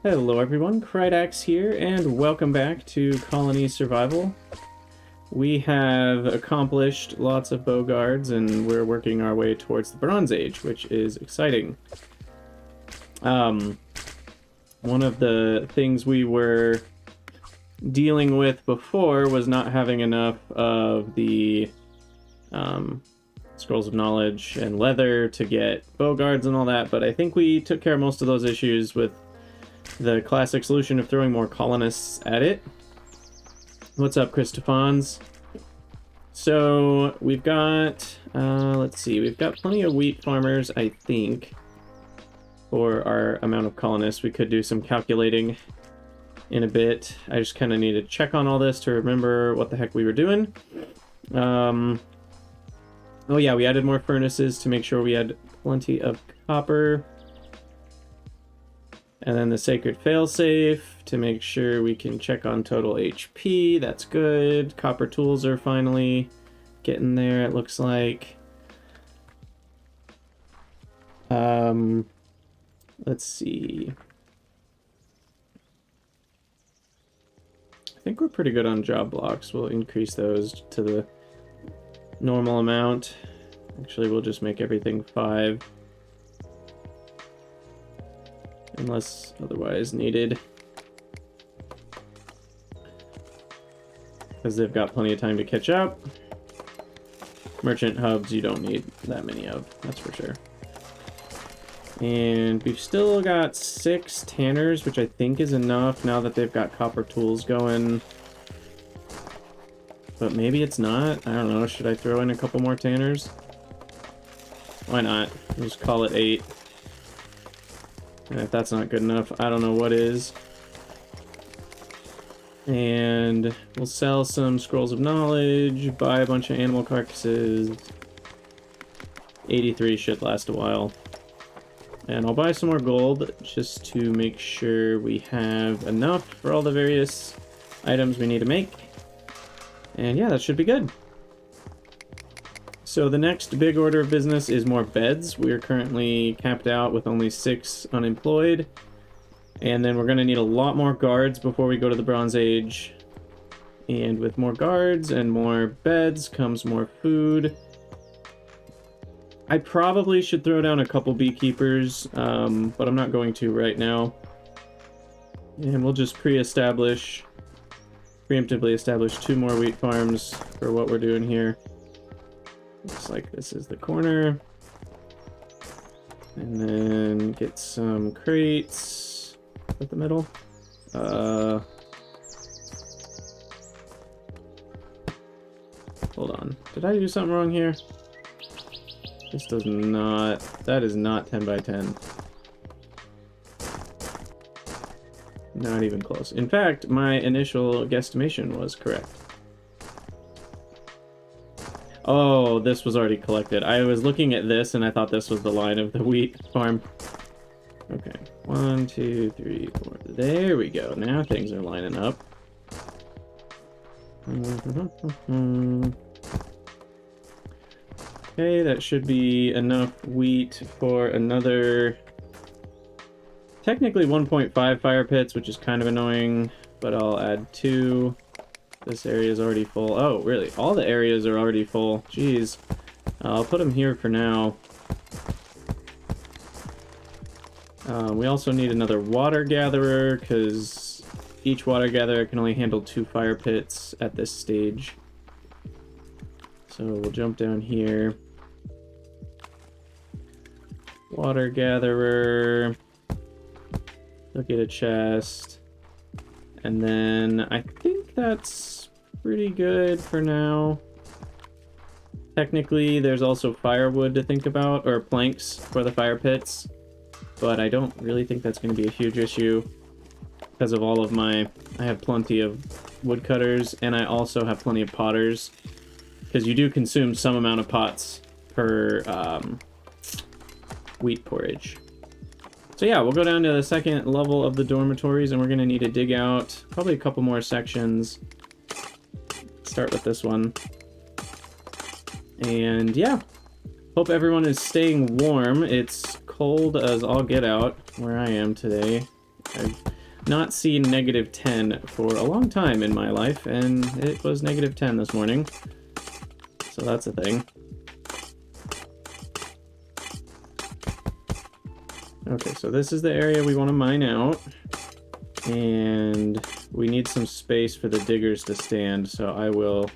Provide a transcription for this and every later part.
Hello everyone, Krydax here, and welcome back to Colony Survival. We have accomplished lots of Bogards, and we're working our way towards the Bronze Age, which is exciting. One of the things we were dealing with before was not having enough of the Scrolls of Knowledge and Leather to get Bogards and all that, but I think we took care of most of those issues with the classic solution of throwing more colonists at it. What's up, Christophans? So we've got, let's see, we've got plenty of wheat farmers, I think, for our amount of colonists. We could do some calculating in a bit. I just kind of need to check on all this to remember what the heck we were doing. Oh yeah, we added more furnaces to make sure we had plenty of copper. And then the Sacred Failsafe to make sure we can check on total HP. That's good. Copper tools are finally getting there, it looks like. Let's see. I think we're pretty good on job blocks. We'll increase those to the normal amount. Actually, we'll just make everything 5. Unless otherwise needed. Because they've got plenty of time to catch up. Merchant hubs you don't need that many of, that's for sure. And we've still got 6 tanners, which I think is enough now that they've got copper tools going. But maybe it's not. I don't know. Should I throw in a couple more tanners? Why not? Just call it 8. And if that's not good enough, I don't know what is. And we'll sell some Scrolls of Knowledge, buy a bunch of animal carcasses. 83 should last a while. And I'll buy some more gold just to make sure we have enough for all the various items we need to make. And yeah, that should be good. So the next big order of business is more beds. We are currently capped out with only 6 unemployed. And then we're going to need a lot more guards before we go to the Bronze Age. And with more guards and more beds comes more food. I probably should throw down a couple beekeepers, but I'm not going to right now. And we'll just preemptively establish 2 more wheat farms for what we're doing here. Looks like this is the corner. And then get some crates at the middle. Hold on. Did I do something wrong here? This does not... That is not 10 by 10. Not even close. In fact, my initial guesstimation was correct. Oh, this was already collected. I was looking at this and I thought this was the line of the wheat farm. Okay, 1, 2, 3, 4. There we go. Now things are lining up. Okay, that should be enough wheat for another... Technically 1.5 fire pits, which is kind of annoying, but I'll add 2. This area is already full. Oh, really? All the areas are already full. Jeez. I'll put them here for now. We also need another water gatherer, because each water gatherer can only handle 2 fire pits at this stage. So we'll jump down here. Water gatherer. Look at a chest. And then I think that's pretty good for now. Technically, there's also firewood to think about, or planks for the fire pits. But I don't really think that's going to be a huge issue because of all of my... I have plenty of woodcutters, and I also have plenty of potters. Because you do consume some amount of pots per wheat porridge. So yeah, we'll go down to the second level of the dormitories, and we're going to need to dig out probably a couple more sections. Start with this one. And yeah, hope everyone is staying warm. It's cold as all get out where I am today. I've not seen -10 for a long time in my life, and it was -10 this morning. So that's a thing. Okay, so this is the area we want to mine out. And we need some space for the diggers to stand, so I will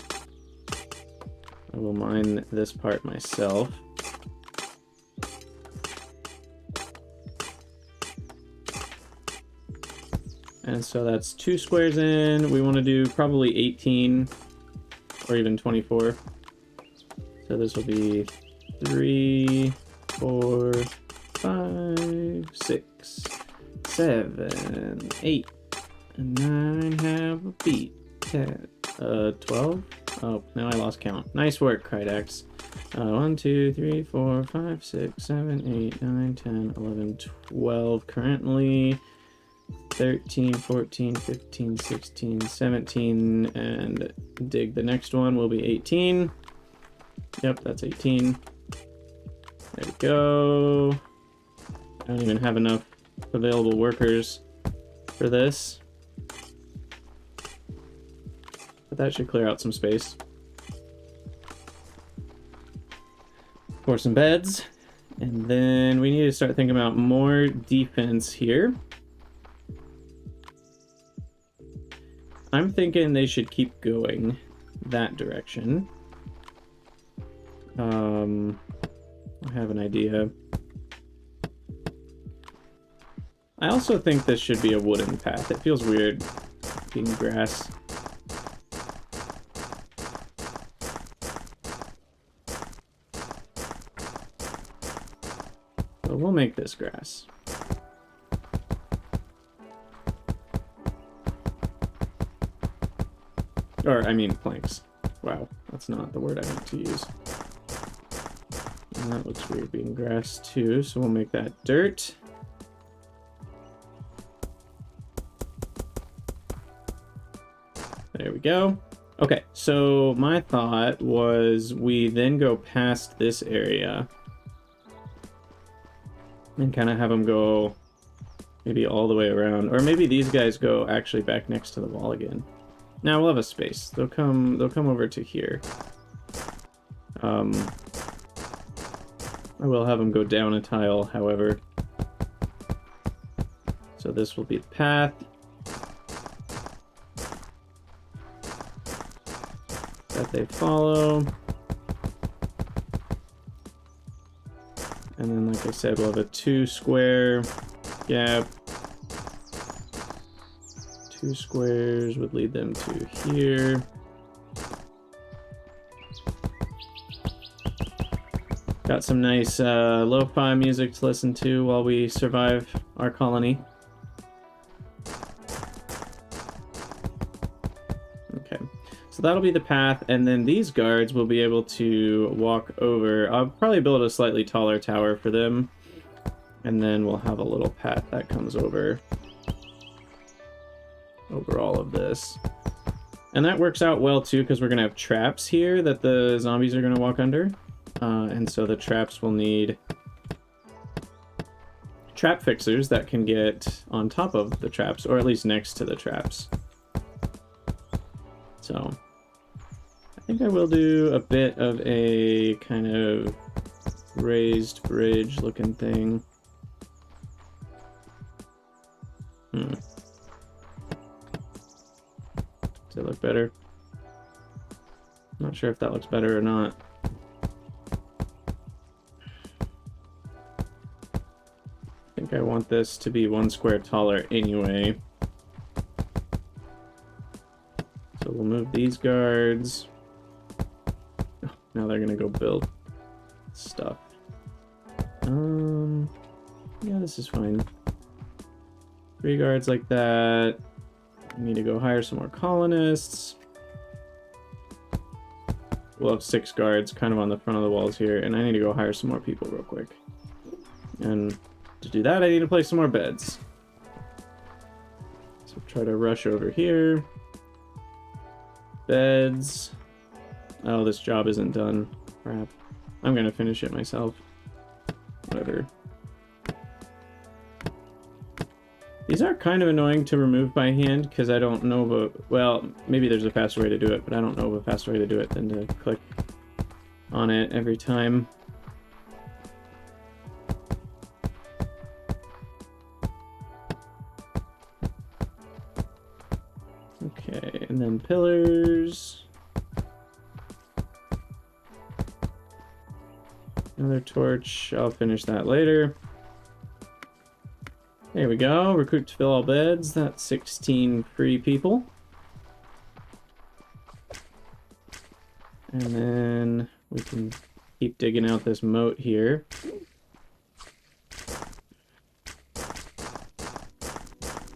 mine this part myself. And so that's 2 squares in. We want to do probably 18 or even 24. So this will be 3, 4, 5, 6, 7, 8, and 9 have a beat. 10, 12. Oh, now I lost count. Nice work, Krydax. 1, 2, 3, 4, 5, 6, 7, 8, 9, 10, 11, 12 currently. 13, 14, 15, 16, 17, and dig the next one will be 18. Yep, that's 18. There we go. I don't even have enough available workers for this. But that should clear out some space. For some beds. And then we need to start thinking about more defense here. I'm thinking they should keep going that direction. I have an idea. I also think this should be a wooden path. It feels weird being grass. So we'll make this grass. Or, I mean, planks. Wow, that's not the word I meant to use. And that looks weird being grass too, so we'll make that dirt. There we go. Okay, so my thought was we then go past this area and kind of have them go maybe all the way around, or maybe these guys go actually back next to the wall again. Now we'll have a space. They'll come over to here. I will have them go down a tile, however. So this will be the path. That they follow. And then, like I said, we'll have a 2 square gap. 2 squares would lead them to here. Got some nice lo-fi music to listen to while we survive our colony. Okay, so that'll be the path, and then these guards will be able to walk over. I'll probably build a slightly taller tower for them, and then we'll have a little path that comes over all of this. And that works out well too, because we're going to have traps here that the zombies are going to walk under. And so the traps will need trap fixers that can get on top of the traps, or at least next to the traps. So I think I will do a bit of a kind of raised bridge looking thing. Does it look better? Not sure if that looks better or not. I think I want this to be 1 square taller anyway. So we'll move these guards. Oh, now they're gonna go build stuff. Yeah, this is fine. 3 guards like that. I need to go hire some more colonists. We'll have 6 guards kind of on the front of the walls here, and I need to go hire some more people real quick. And to do that, I need to place some more beds. So try to rush over here. Beds. Oh, this job isn't done. Crap. I'm gonna finish it myself. Whatever. These are kind of annoying to remove by hand because I don't know of a... Well, maybe there's a faster way to do it, but I don't know of a faster way to do it than to click on it every time. Okay, and then pillars. Another torch. I'll finish that later. There we go. Recruit to fill all beds. That's 16 free people. And then we can keep digging out this moat here.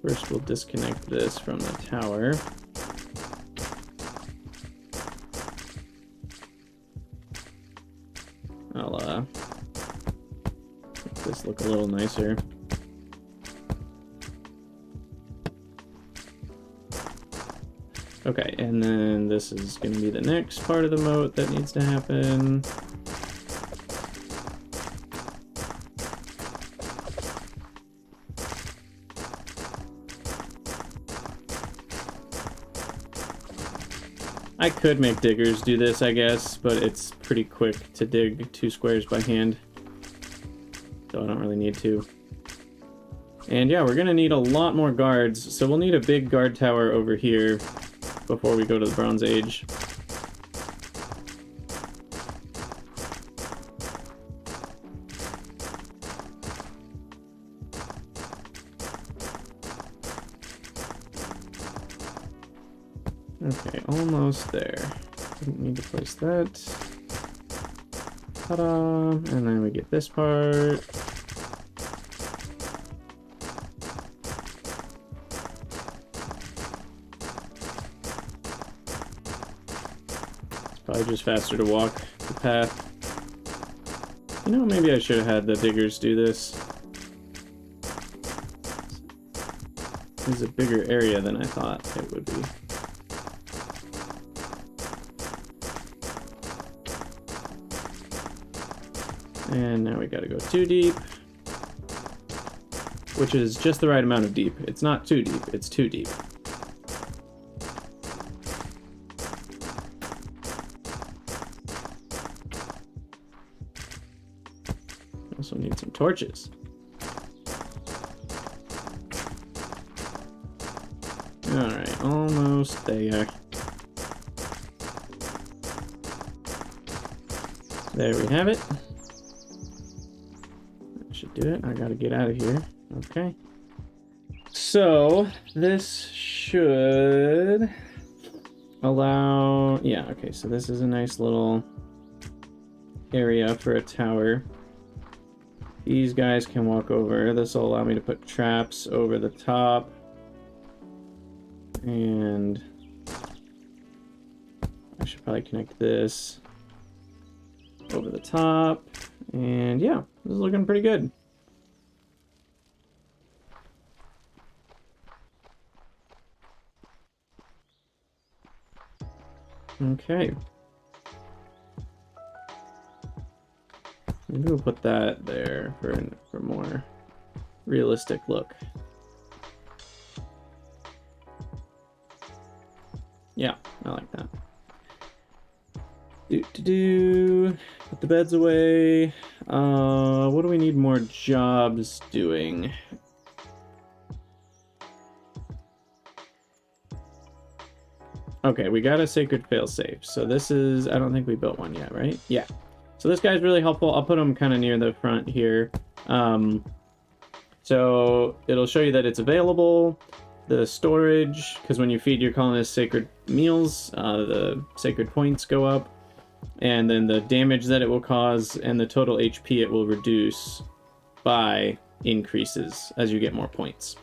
First, we'll disconnect this from the tower. I'll make this look a little nicer. Okay, and then this is going to be the next part of the moat that needs to happen. I could make diggers do this, I guess, but it's pretty quick to dig 2 squares by hand, so I don't really need to. And yeah, we're going to need a lot more guards, so we'll need a big guard tower over here before we go to the Bronze Age. Okay, almost there. Didn't need to place that. Ta-da! And then we get this part. Probably just faster to walk the path. You know, maybe I should have had the diggers do this. This is a bigger area than I thought it would be. And now we gotta go 2 deep. Which is just the right amount of deep. It's not too deep, it's 2 deep. Also need some torches. Alright, almost there. There we have it. That should do it. I gotta get out of here. Okay. So, this should allow... Yeah, okay, so this is a nice little area for a tower. These guys can walk over. This will allow me to put traps over the top. And I should probably connect this over the top. And yeah, this is looking pretty good. Okay. Maybe we'll put that there for a more realistic look. Yeah, I like that. Put the beds away. What do we need more jobs doing? Okay, we got a sacred failsafe. So this is, I don't think we built one yet, right? Yeah. So this guy's really helpful. I'll put him kind of near the front here. So it'll show you that it's available. The storage, because when you feed your colonists sacred meals, the sacred points go up. And then the damage that it will cause and the total HP it will reduce by increases as you get more points.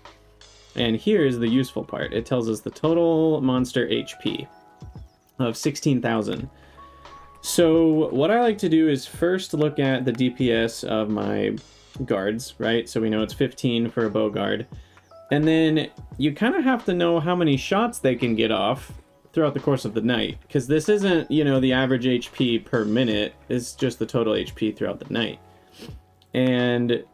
And here is the useful part. It tells us the total monster HP of 16,000. So what I like to do is first look at the DPS of my guards, right? So we know it's 15 for a bow guard. And then you kind of have to know how many shots they can get off throughout the course of the night. Because this isn't, you know, the average HP per minute. It's just the total HP throughout the night. And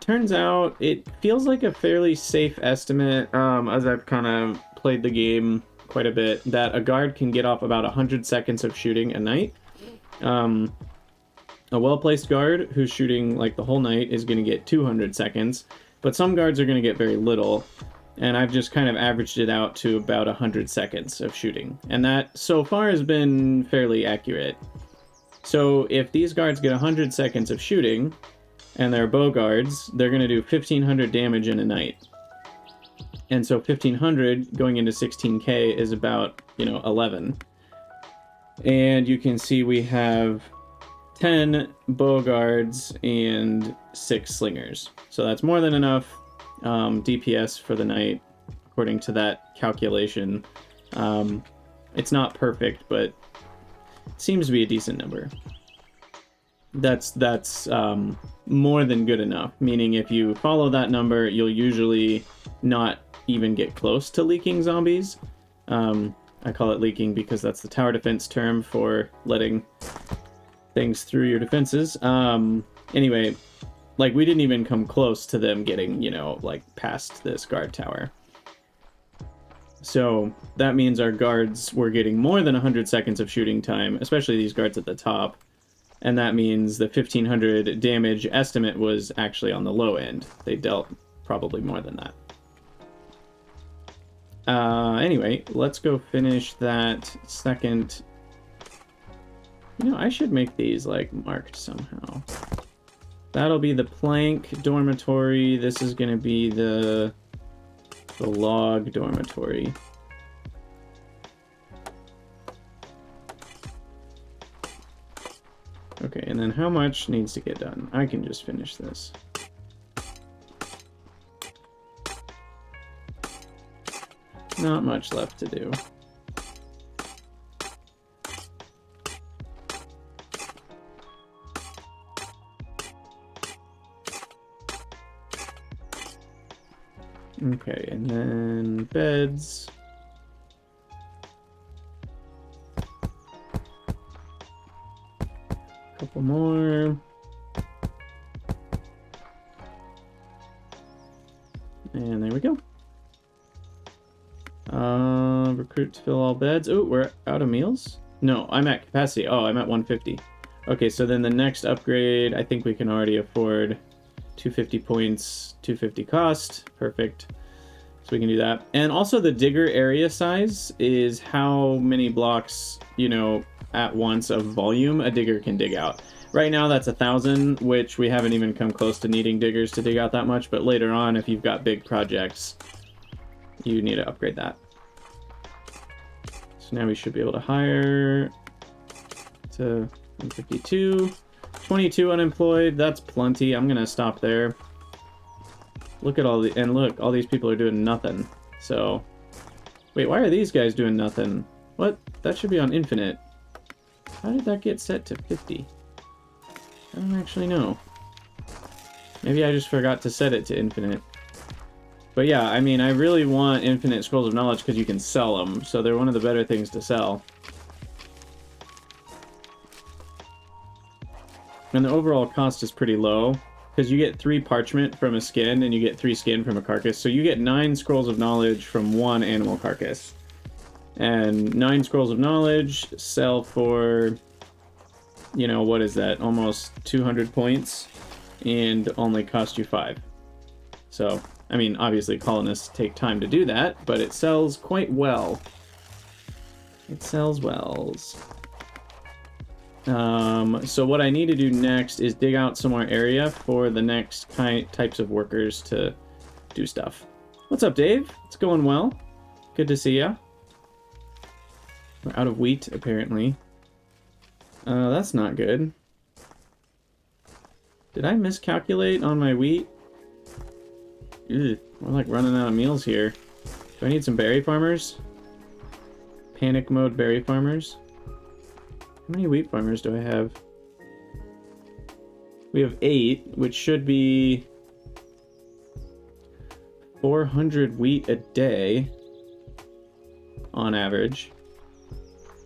turns out it feels like a fairly safe estimate, as I've kind of played the game quite a bit, that a guard can get off about 100 seconds of shooting a night. A well-placed guard who's shooting like the whole night is going to get 200 seconds, but some guards are going to get very little, and I've just kind of averaged it out to about 100 seconds of shooting, and that so far has been fairly accurate. So if these guards get 100 seconds of shooting, and they're bow guards, they're going to do 1,500 damage in a night. And so 1,500 going into 16k is about, 11. And you can see we have 10 bow guards and 6 slingers. So that's more than enough DPS for the night, according to that calculation. It's not perfect, but it seems to be a decent number. That's more than good enough, meaning if you follow that number, you'll usually not even get close to leaking zombies. I call it leaking because that's the tower defense term for letting things through your defenses. Anyway, like, we didn't even come close to them getting, past this guard tower. So that means our guards were getting more than 100 seconds of shooting time, especially these guards at the top. And that means the 1,500 damage estimate was actually on the low end. They dealt probably more than that. Anyway, let's go finish that second. I should make these, marked somehow. That'll be the plank dormitory. This is going to be the log dormitory. Okay, and then how much needs to get done? I can just finish this. Not much left to do. Okay, and then beds. Couple more. And there we go. Recruit to fill all beds. Oh, we're out of meals? No, I'm at capacity. Oh, I'm at 150. Okay, so then the next upgrade, I think we can already afford 250 points, 250 cost. Perfect. So we can do that. And also the digger area size is how many blocks, at once of volume a digger can dig out. Right now that's 1,000, which we haven't even come close to needing diggers to dig out that much, but later on, if you've got big projects, you need to upgrade that. So now we should be able to hire to 152. 22 unemployed, that's plenty. I'm gonna stop there. Look at all these people are doing nothing. So, wait, why are these guys doing nothing? What? That should be on infinite. How did that get set to 50? I don't actually know. Maybe I just forgot to set it to infinite. But yeah, I mean, I really want infinite scrolls of knowledge because you can sell them, so they're one of the better things to sell. And the overall cost is pretty low, because you get 3 parchment from a skin, and you get 3 skin from a carcass, so you get 9 scrolls of knowledge from 1 animal carcass. And 9 scrolls of knowledge sell for, what is that? Almost 200 points, and only cost you 5. So, I mean, obviously colonists take time to do that, but it sells quite well. It sells wells. So what I need to do next is dig out some more area for the next types of workers to do stuff. What's up, Dave? It's going well. Good to see ya. We're out of wheat, apparently. That's not good. Did I miscalculate on my wheat? Ugh, we're like running out of meals here. Do I need some berry farmers? Panic mode berry farmers? How many wheat farmers do I have? We have 8, which should be 400 wheat a day on average,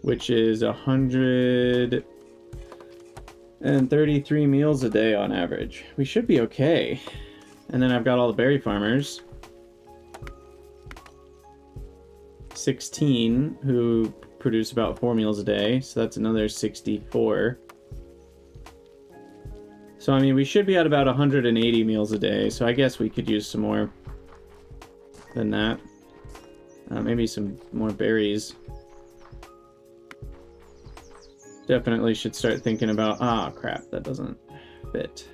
which is 133 meals a day on average. We should be okay. And then I've got all the berry farmers. 16 who produce about 4 meals a day, so that's another 64. So I mean, we should be at about 180 meals a day, so I guess we could use some more than that. Maybe some more berries. Definitely should start thinking about... Ah, crap, that doesn't fit.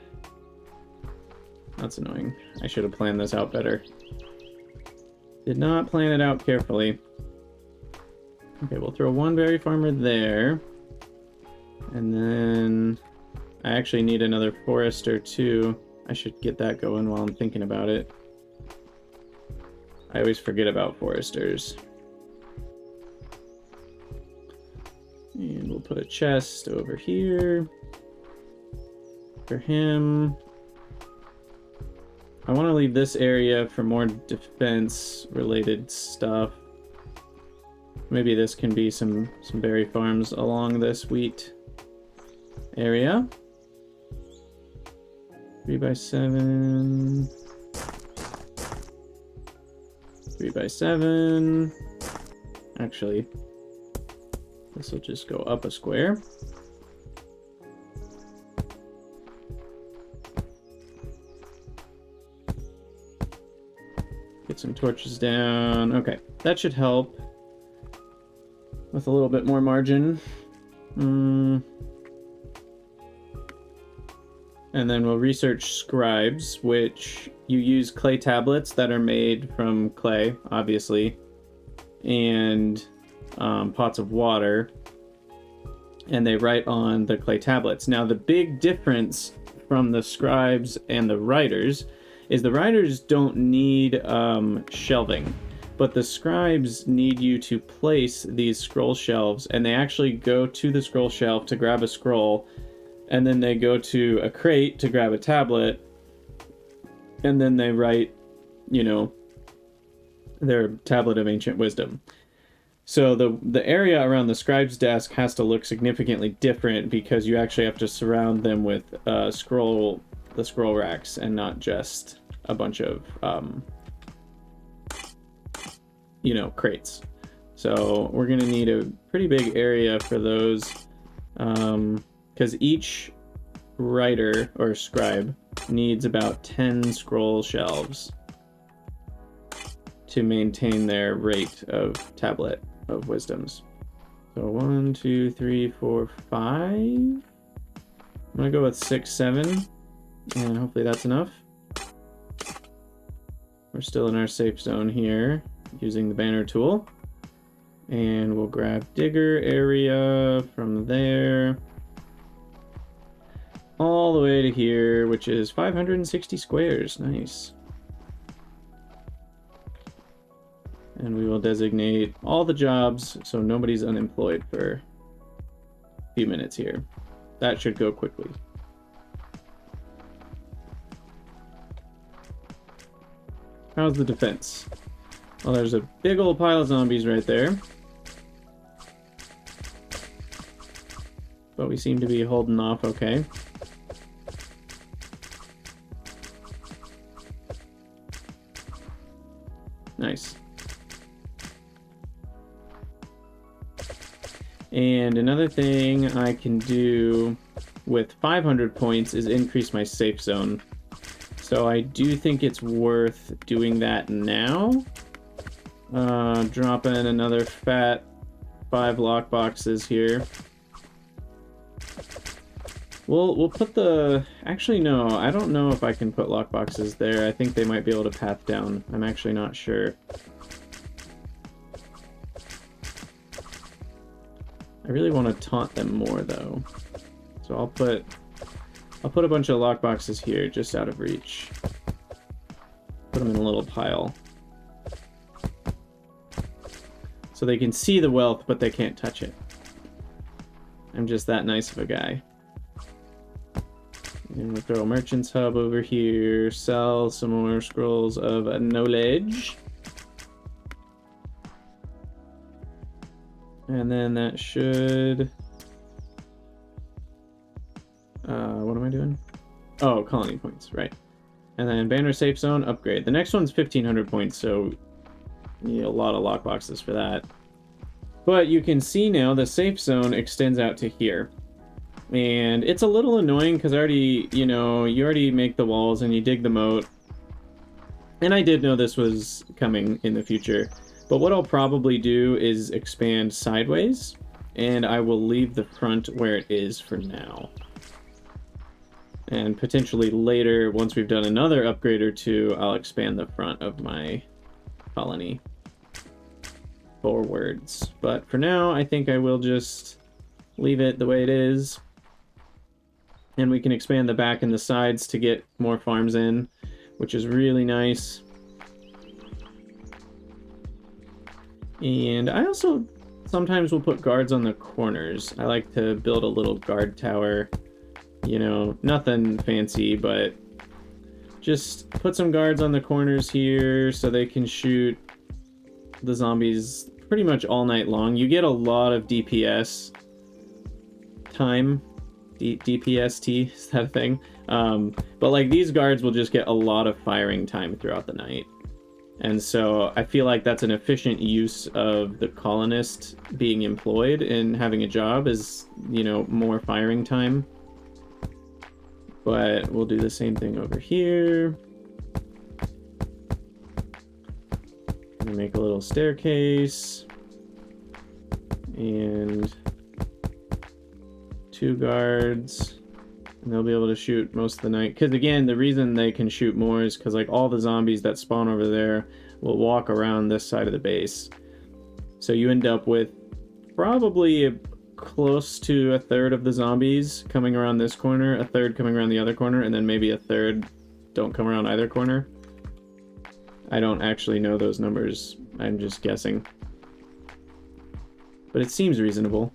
That's annoying. I should have planned this out better. Did not plan it out carefully. Okay, we'll throw one berry farmer there. And then I actually need another forester too. I should get that going while I'm thinking about it. I always forget about foresters. And we'll put a chest over here for him. I want to leave this area for more defense-related stuff. Maybe this can be some berry farms along this wheat area. 3x7. 3x7. Actually, this will just go up a square. Get some torches down. Okay, that should help with a little bit more margin. And then we'll research scribes, which you use clay tablets that are made from clay, obviously, and pots of water, and they write on the clay tablets. Now, the big difference from the scribes and the writers is the writers don't need shelving, but the scribes need you to place these scroll shelves, and they actually go to the scroll shelf to grab a scroll, and then they go to a crate to grab a tablet, and then they write, you know, their tablet of ancient wisdom. So the area around the scribe's desk has to look significantly different because you actually have to surround them with the scroll racks and not just a bunch of you know, crates. So we're gonna need a pretty big area for those, because each writer or scribe needs about 10 scroll shelves to maintain their rate of tablet of wisdoms. So 1, 2, 3, 4, 5. I'm gonna go with 6, 7, and hopefully that's enough. We're still in our safe zone here, using the banner tool. And we'll grab digger area from there all the way to here, which is 560 squares. Nice. And we will designate all the jobs so nobody's unemployed for a few minutes here. That should go quickly. How's the defense? Well, there's a big old pile of zombies right there. But we seem to be holding off okay. Nice. And another thing I can do with 500 points is increase my safe zone. So I do think it's worth doing that now. Drop in another fat 5 lock boxes here. We'll put the... Actually, no. I don't know if I can put lock boxes there. I think they might be able to path down. I'm actually not sure. I really want to taunt them more, though. So I'll put a bunch of lock boxes here, just out of reach. Put them in a little pile. So they can see the wealth, but they can't touch it. I'm just that nice of a guy. And we'll throw a merchant's hub over here, sell some more scrolls of knowledge. And then that should... what am I doing? Oh, colony points, right. And then banner safe zone upgrade. The next one's 1,500 points, so you need a lot of lockboxes for that. But you can see now the safe zone extends out to here. And it's a little annoying because already, you already make the walls and you dig the moat. And I did know this was coming in the future. But what I'll probably do is expand sideways. And I will leave the front where it is for now. And potentially later, once we've done another upgrade or two, I'll expand the front of my colony forwards. But for now, I think I will just leave it the way it is. And we can expand the back and the sides to get more farms in, which is really nice. And I also sometimes will put guards on the corners. I like to build a little guard tower. Nothing fancy, but just put some guards on the corners here so they can shoot the zombies pretty much all night long. You get a lot of DPS time. DPST, is that a thing? But like these guards will just get a lot of firing time throughout the night. And so I feel like that's an efficient use of the colonist being employed and having a job is, more firing time. But we'll do the same thing over here. Make a little staircase. And 2 guards. And they'll be able to shoot most of the night. Because again, the reason they can shoot more is because like all the zombies that spawn over there will walk around this side of the base. So you end up with probably close to a third of the zombies coming around this corner, a third coming around the other corner, and then maybe a third don't come around either corner. I don't actually know those numbers. I'm just guessing. But it seems reasonable.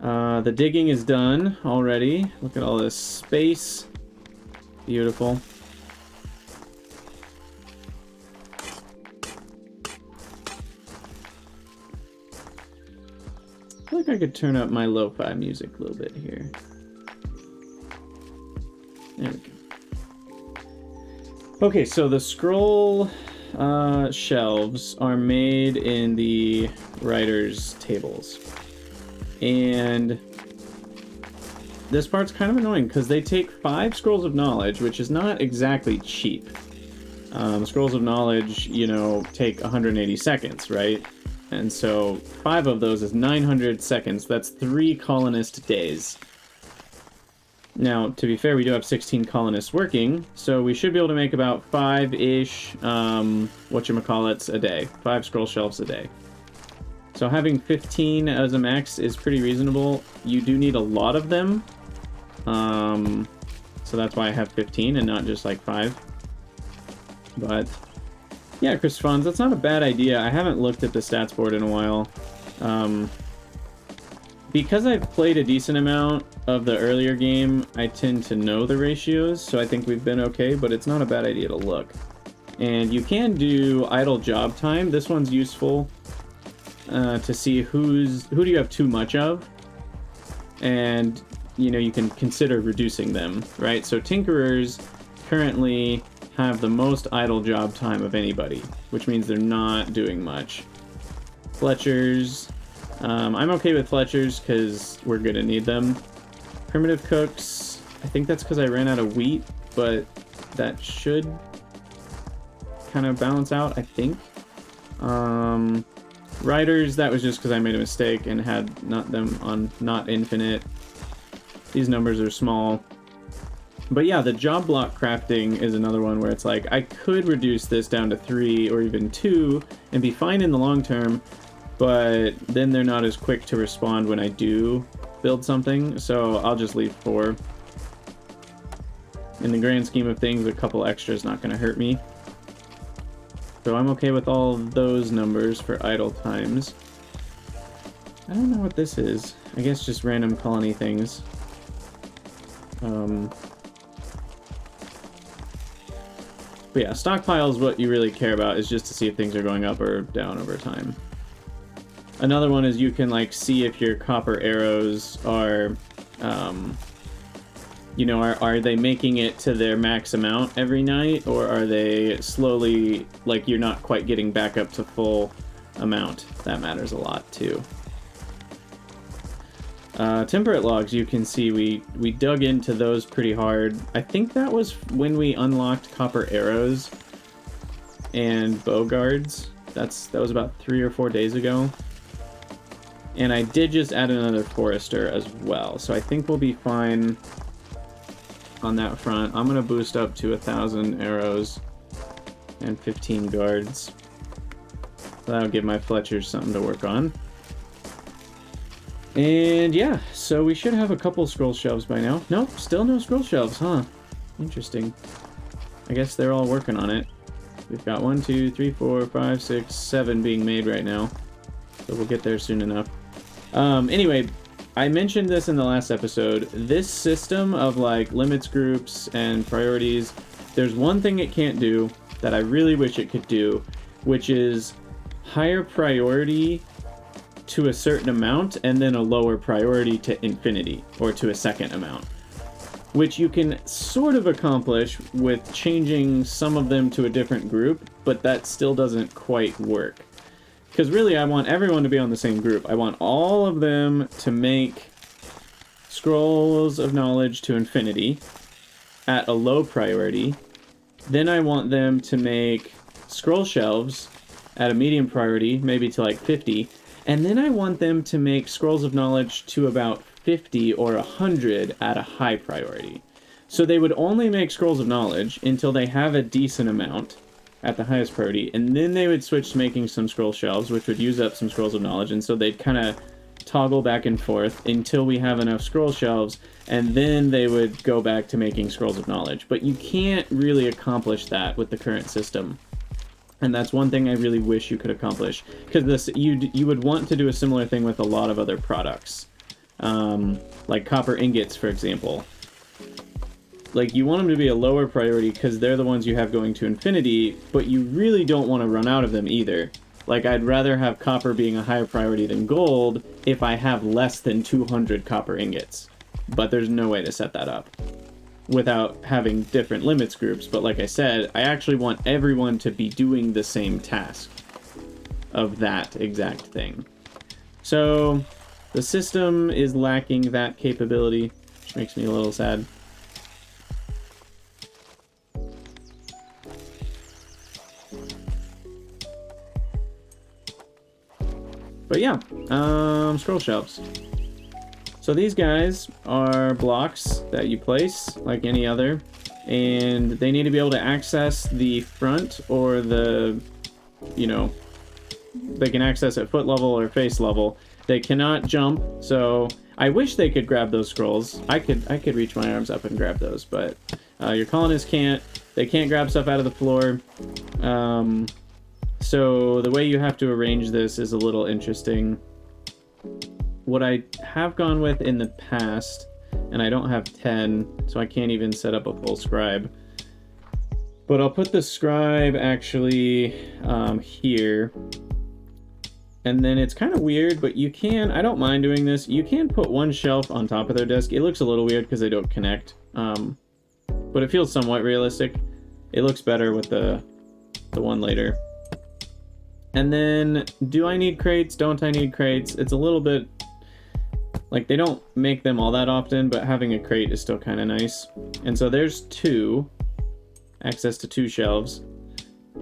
The digging is done already. Look at all this space. Beautiful. I feel like I could turn up my lo-fi music a little bit here. There we go. Okay, so the scroll shelves are made in the writer's tables. And this part's kind of annoying because they take 5 scrolls of knowledge, which is not exactly cheap. Scrolls of knowledge, take 180 seconds, right? And so 5 of those is 900 seconds. That's 3 colonist days. Now, to be fair, we do have 16 colonists working, so we should be able to make about 5-ish, whatchamacallits a day. 5 scroll shelves a day. So having 15 as a max is pretty reasonable. You do need a lot of them. So that's why I have 15 and not just like 5. But yeah, Chris Fons, that's not a bad idea. I haven't looked at the stats board in a while. Because I've played a decent amount of the earlier game, I tend to know the ratios, so I think we've been okay, but it's not a bad idea to look. And you can do idle job time. This one's useful to see who do you have too much of, and you can consider reducing them, right? So tinkerers currently have the most idle job time of anybody, which means they're not doing much. Fletchers, I'm okay with Fletchers because we're gonna need them. Primitive cooks, I think that's because I ran out of wheat, but that should kind of balance out, I think. Writers, that was just because I made a mistake and had them on not infinite. These numbers are small. But yeah, the job block crafting is another one where it's like, I could reduce this down to 3 or even 2 and be fine in the long term, but then they're not as quick to respond when I do build something, so I'll just leave 4. In the grand scheme of things, a couple extra is not going to hurt me. So I'm okay with all of those numbers for idle times. I don't know what this is. I guess just random colony things. But yeah, stockpiles, what you really care about is just to see if things are going up or down over time. Another one is you can like see if your copper arrows are You know, are they making it to their max amount every night, or are they slowly, like, you're not quite getting back up to full amount? That matters a lot too. Temperate logs, you can see we dug into those pretty hard. I think that was when we unlocked copper arrows and bow guards. That was about 3 or 4 days ago. And I did just add another forester as well, so I think we'll be fine on that front. I'm gonna boost up to 1,000 arrows and 15 guards. That'll give my Fletchers something to work on. And yeah, so we should have a couple scroll shelves by now. Nope, still no scroll shelves, huh? Interesting. I guess they're all working on it. We've got 1, 2, 3, 4, 5, 6, 7 being made right now. So we'll get there soon enough. Anyway, I mentioned this in the last episode. This system of like limits groups and priorities, there's one thing it can't do that I really wish it could do, which is higher priority to a certain amount and then a lower priority to infinity, or to a second amount. Which you can sort of accomplish with changing some of them to a different group, but that still doesn't quite work. Because really, I want everyone to be on the same group. I want all of them to make Scrolls of Knowledge to infinity at a low priority. Then I want them to make scroll shelves at a medium priority, maybe to like 50. And then I want them to make Scrolls of Knowledge to about 50 or 100 at a high priority. So they would only make Scrolls of Knowledge until they have a decent amount at the highest priority, and then they would switch to making some scroll shelves, which would use up some Scrolls of Knowledge, and so they'd kind of toggle back and forth until we have enough scroll shelves, and then they would go back to making Scrolls of Knowledge. But you can't really accomplish that with the current system. And that's one thing I really wish you could accomplish, because you would want to do a similar thing with a lot of other products, like copper ingots, for example. Like, you want them to be a lower priority because they're the ones you have going to infinity, but you really don't want to run out of them either. Like, I'd rather have copper being a higher priority than gold if I have less than 200 copper ingots. But there's no way to set that up without having different limits groups. But like I said, I actually want everyone to be doing the same task of that exact thing. So the system is lacking that capability, which makes me a little sad. But yeah, scroll shelves. So these guys are blocks that you place like any other, and they need to be able to access the front or the, you know, they can access at foot level or face level. They cannot jump, so I wish they could grab those scrolls. I could reach my arms up and grab those, but your colonists can't. They can't grab stuff out of the floor. So the way you have to arrange this is a little interesting. What I have gone with in the past, and I don't have 10, so I can't even set up a full scribe. But I'll put the scribe actually here. And then it's kind of weird, but you can, I don't mind doing this, you can put one shelf on top of their desk. It looks a little weird because they don't connect, but it feels somewhat realistic. It looks better with the one later. And then, do I need crates? Don't I need crates? It's a little bit, like, they don't make them all that often, but having a crate is still kind of nice. And so there's 2, access to 2 shelves.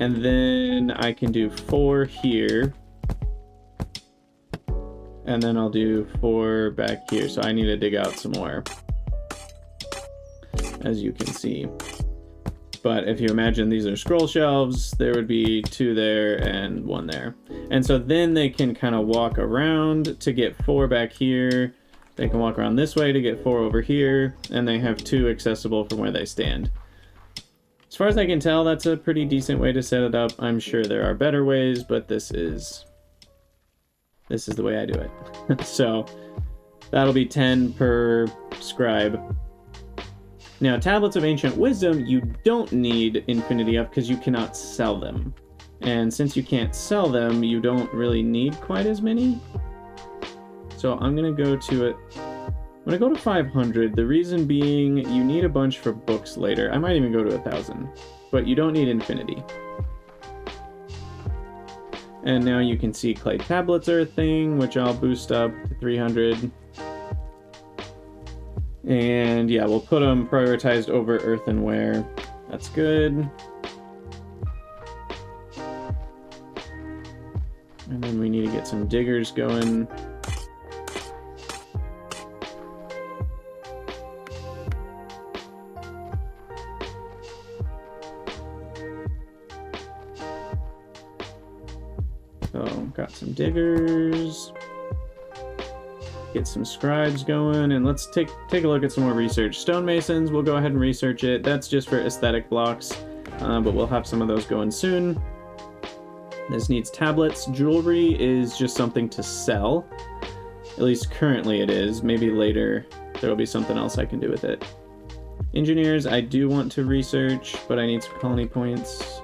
And then I can do 4 here. And then I'll do 4 back here. So I need to dig out some more, as you can see. But if you imagine these are scroll shelves, there would be 2 there and 1 there. And so then they can kind of walk around to get 4 back here. They can walk around this way to get 4 over here. And they have 2 accessible from where they stand. As far as I can tell, that's a pretty decent way to set it up. I'm sure there are better ways, but this is the way I do it. So that'll be 10 per scribe. Now, Tablets of Ancient Wisdom, you don't need infinity of because you cannot sell them. And since you can't sell them, you don't really need quite as many. So I'm going to go to it I'm gonna go to 500. The reason being, you need a bunch for books later. I might even go to 1,000, but you don't need infinity. And now you can see clay tablets are a thing, which I'll boost up to 300. And yeah, we'll put them prioritized over earthenware. That's good. And then we need to get some diggers going. So, got some diggers. Get some scribes going, and let's take a look at some more research. Stonemasons, we'll go ahead and research it. That's just for aesthetic blocks, but we'll have some of those going soon. This needs tablets. Jewelry is just something to sell. At least currently it is. Maybe later there will be something else I can do with it. Engineers, I do want to research, but I need some colony points.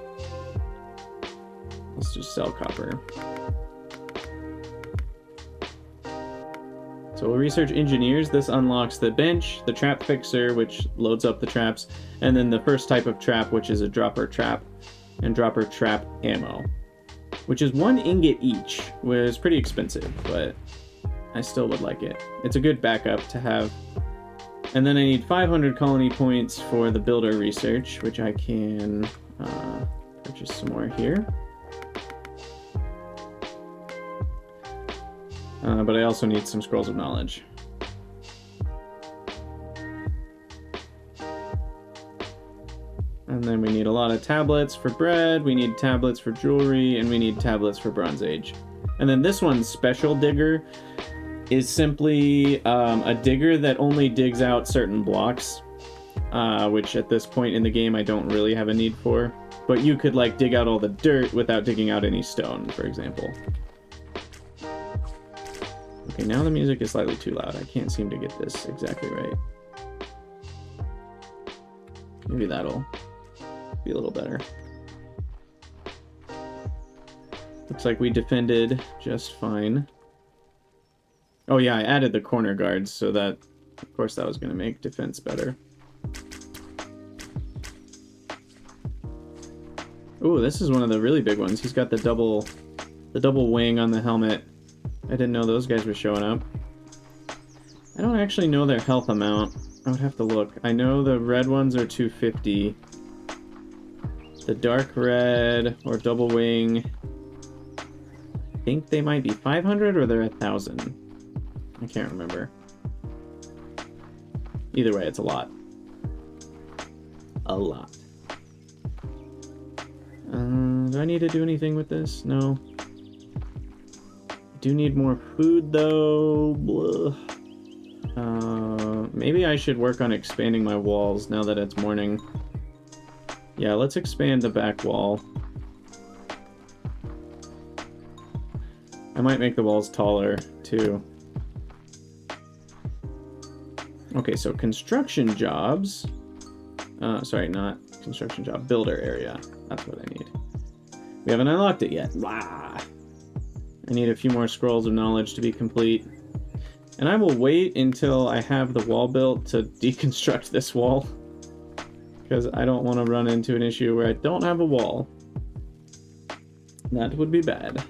Let's just sell copper. So we'll research engineers. This unlocks the bench, the trap fixer, which loads up the traps, and then the first type of trap, which is a dropper trap, and dropper trap ammo, which is 1 ingot each, which is pretty expensive, but I still would like it. It's a good backup to have. And then I need 500 colony points for the builder research, which I can purchase some more here. But I also need some scrolls of knowledge. And then we need a lot of tablets for bread, we need tablets for jewelry, and we need tablets for Bronze Age. And then this one's special digger is simply a digger that only digs out certain blocks, which at this point in the game I don't really have a need for. But you could like dig out all the dirt without digging out any stone, for example. Okay, now the music is slightly too loud. I can't seem to get this exactly right. Maybe that'll be a little better. Looks like we defended just fine. Oh yeah, I added the corner guards, so that, of course, that was going to make defense better. Ooh, this is one of the really big ones. He's got the double wing on the helmet. I didn't know those guys were showing up. I don't actually know their health amount. I would have to look. I know the red ones are 250. The dark red or double wing, I think they might be 500 or they're 1,000. I can't remember. Either way, it's a lot. A lot. Do I need to do anything with this? No. Do need more food though. Maybe I should work on expanding my walls now that it's morning. Yeah, let's expand the back wall. I might make the walls taller too. Okay, so construction jobs. Sorry, not construction job. Builder area. That's what I need. We haven't unlocked it yet. Blah. I need a few more scrolls of knowledge to be complete. And I will wait until I have the wall built to deconstruct this wall. Because I don't want to run into an issue where I don't have a wall. That would be bad.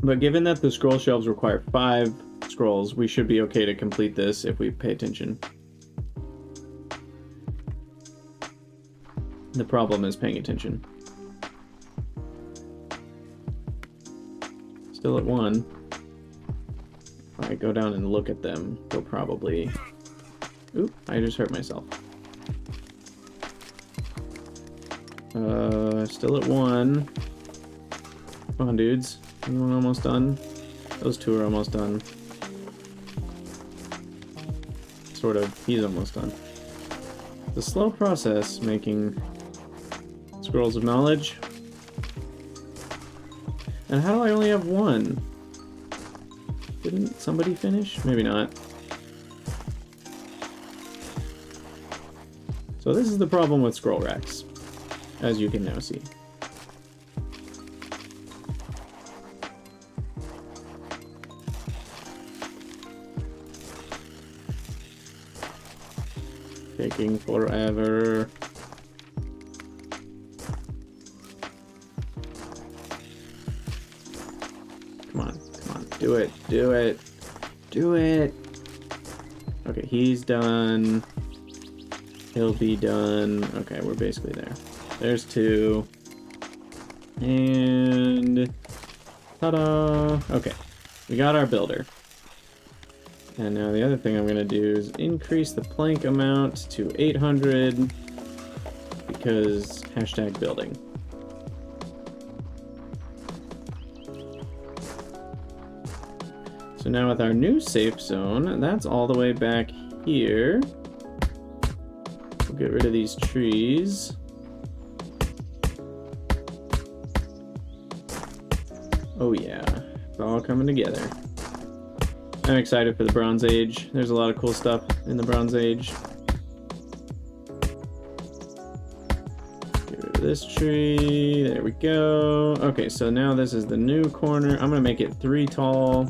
But given that the scroll shelves require 5 scrolls, we should be okay to complete this if we pay attention. The problem is paying attention. Still at 1. If I go down and look at them, they'll probably... Oop, I just hurt myself. Still at 1. Come on, dudes. Anyone almost done? Those 2 are almost done. Sort of. He's almost done. It's a slow process making scrolls of knowledge. And how do I only have 1? Didn't somebody finish? Maybe not. So this is the problem with scroll racks, as you can now see. Taking forever. Come on, come on. Do it, do it, do it. Okay, he's done. He'll be done. Okay, we're basically there. There's 2. And ta-da! Okay, we got our builder. And now the other thing I'm going to do is increase the plank amount to 800 because hashtag building. So now with our new safe zone, that's all the way back here. We'll get rid of these trees. Oh yeah, it's all coming together. I'm excited for the Bronze Age. There's a lot of cool stuff in the Bronze Age. Get rid of this tree. There we go. Okay, so now this is the new corner. I'm gonna make it 3 tall.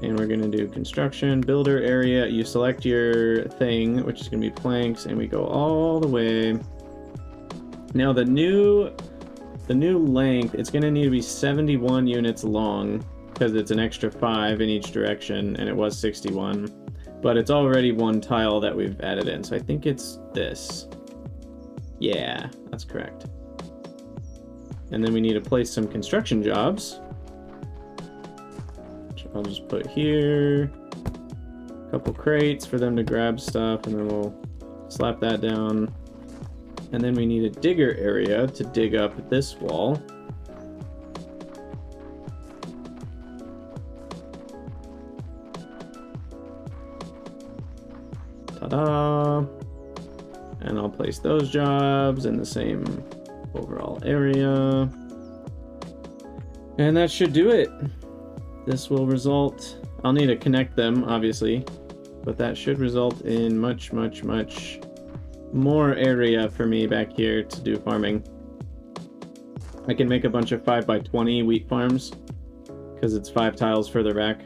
And we're gonna do construction, builder area. You select your thing, which is gonna be planks, and we go all the way. Now the new length, it's gonna need to be 71 units long because it's an extra 5 in each direction, and it was 61. But it's already 1 tile that we've added in, so I think it's this. Yeah, that's correct. And then we need to place some construction jobs. I'll just put here a couple crates for them to grab stuff, and then we'll slap that down. And then we need a digger area to dig up this wall. Ta-da! And I'll place those jobs in the same overall area. And that should do it. This will result, I'll need to connect them, obviously, but that should result in much, much, much more area for me back here to do farming. I can make a bunch of 5x20 wheat farms, because it's 5 tiles further back.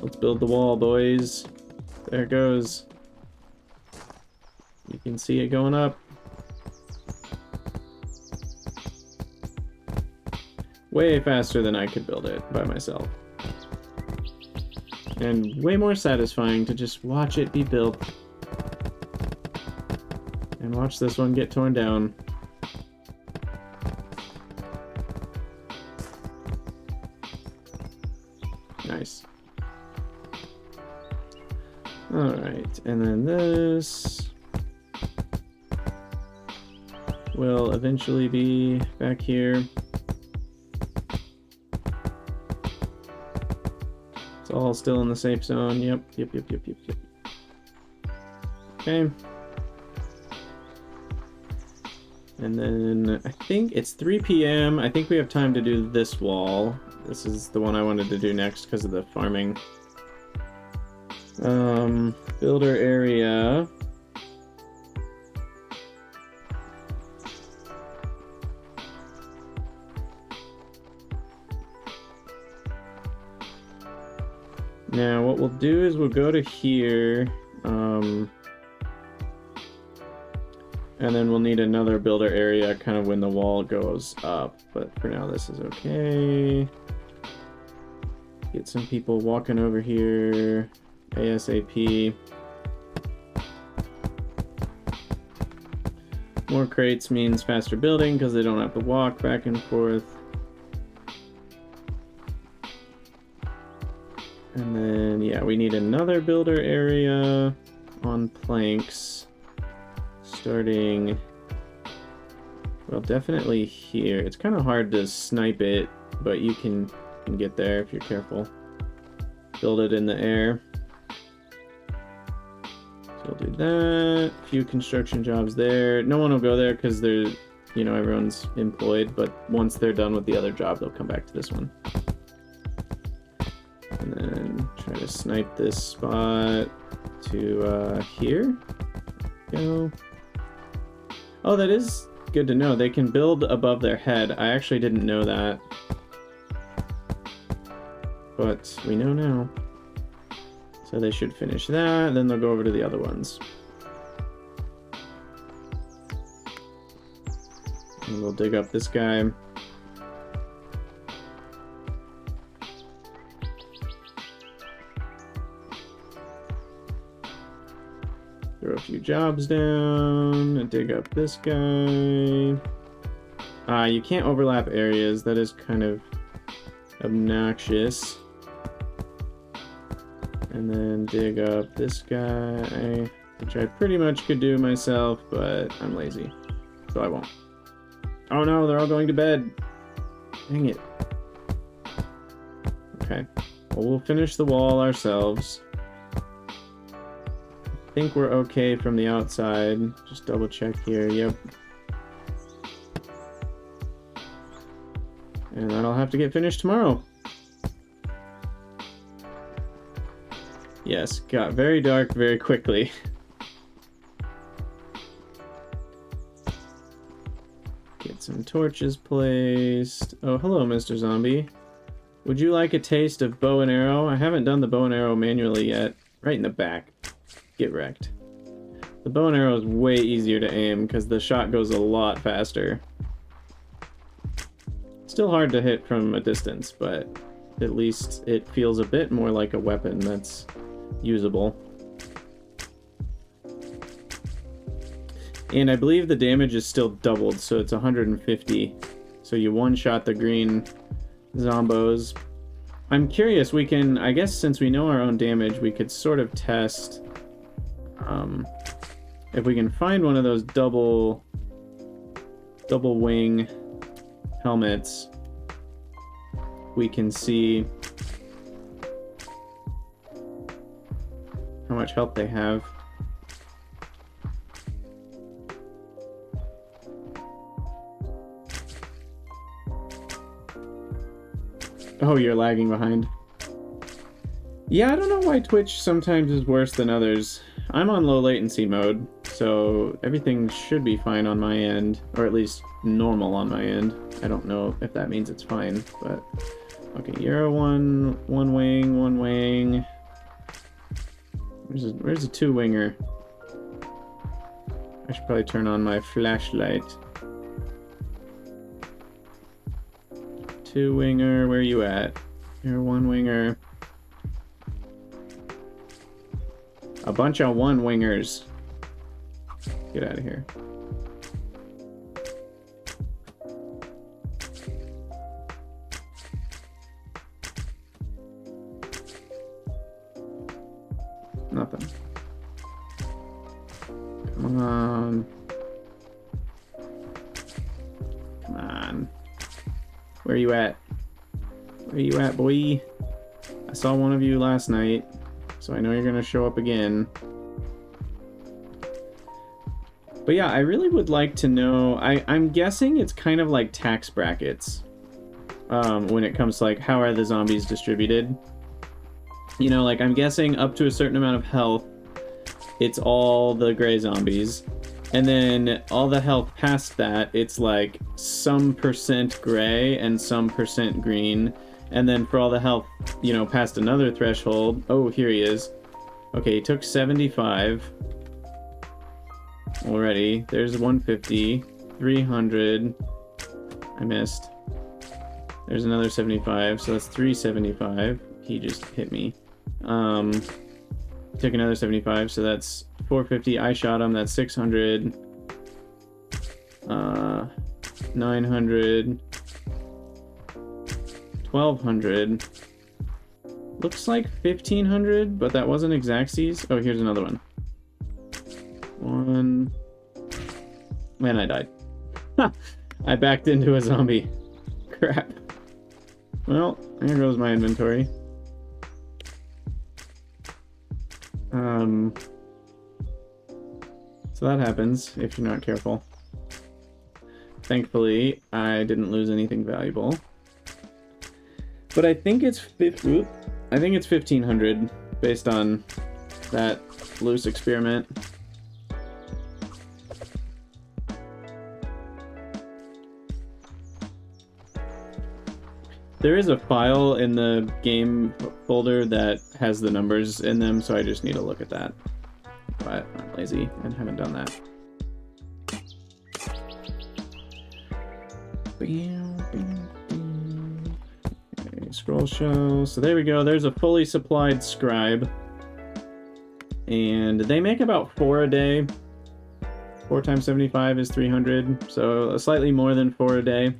Let's build the wall, boys. There it goes. You can see it going up. Way faster than I could build it by myself. And way more satisfying to just watch it be built. And watch this one get torn down. Nice. Alright, and then this will eventually be back here. It's all still in the safe zone. Yep. Okay. And then I think it's 3 p.m. I think we have time to do this wall. This is the one I wanted to do next because of the farming. Builder area. Now what we'll do is we'll go to here, and then we'll need another builder area kind of when the wall goes up, but for now this is okay. Get some people walking over here ASAP. More crates means faster building because they don't have to walk back and forth. And then, yeah, we need another builder area on planks, starting, well, definitely here. It's kind of hard to snipe it, but you can get there if you're careful. Build it in the air. So we'll do that. A few construction jobs there. No one will go there because they're, you know, everyone's employed, but once they're done with the other job, they'll come back to this one. And then try to snipe this spot to here. Go. Oh, that is good to know. They can build above their head. I actually didn't know that. But we know now. So they should finish that, then they'll go over to the other ones. And we'll dig up this guy. Throw a few jobs down and dig up this guy. You can't overlap areas. That is kind of obnoxious. And then dig up this guy, which I pretty much could do myself, but I'm lazy, so I won't. Oh no, they're all going to bed. Dang it. Okay. Well, we'll finish the wall ourselves. I think we're okay from the outside. Just double check here. Yep. And that'll have to get finished tomorrow. Yes, got very dark very quickly. Get some torches placed. Oh, hello, Mr. Zombie. Would you like a taste of bow and arrow? I haven't done the bow and arrow manually yet. Right in the back. Get wrecked. The bow and arrow is way easier to aim because the shot goes a lot faster. Still hard to hit from a distance, but at least it feels a bit more like a weapon that's usable. And I believe the damage is still doubled, so it's 150. So you one-shot the green zombos. I'm curious, we can, I guess since we know our own damage, we could sort of test if we can find one of those double wing helmets. We can see how much health they have. Oh, you're lagging behind. Yeah, I don't know why Twitch sometimes is worse than others. I'm on low latency mode, so everything should be fine on my end, or at least normal on my end. I don't know if that means it's fine, but... Okay, you're one wing. Where's a two-winger? I should probably turn on my flashlight. Two-winger, where are you at? You're one-winger. A bunch of one-wingers. Get out of here. Nothing. Come on. Come on. Where are you at? Where are you at, boy? I saw one of you last night, so I know you're gonna show up again. But yeah, I really would like to know... I'm guessing it's kind of like tax brackets. When it comes to, like, how are the zombies distributed? You know, like, I'm guessing up to a certain amount of health, it's all the gray zombies. And then all the health past that, it's like some % gray and some % green. And then for all the health, you know, past another threshold... Oh, here he is. Okay, he took 75 already. There's 150, 300. I missed. There's another 75, so that's 375. He just hit me. Took another 75, so that's 450. I shot him, that's 600. 900. 1200. Looks like 1500, but that wasn't Exacxes. Oh, here's another one. One. Man, I died. I backed into a zombie. Crap. Well, there goes my inventory. So that happens if you're not careful. Thankfully, I didn't lose anything valuable. But I think it's 1500 based on that loose experiment. There is a file in the game folder that has the numbers in them, so I just need to look at that. But I'm lazy and haven't done that. Okay, scroll show. So there we go. There's a fully supplied scribe. And they make about 4 a day. 4 times 75 is 300, so slightly more than 4 a day.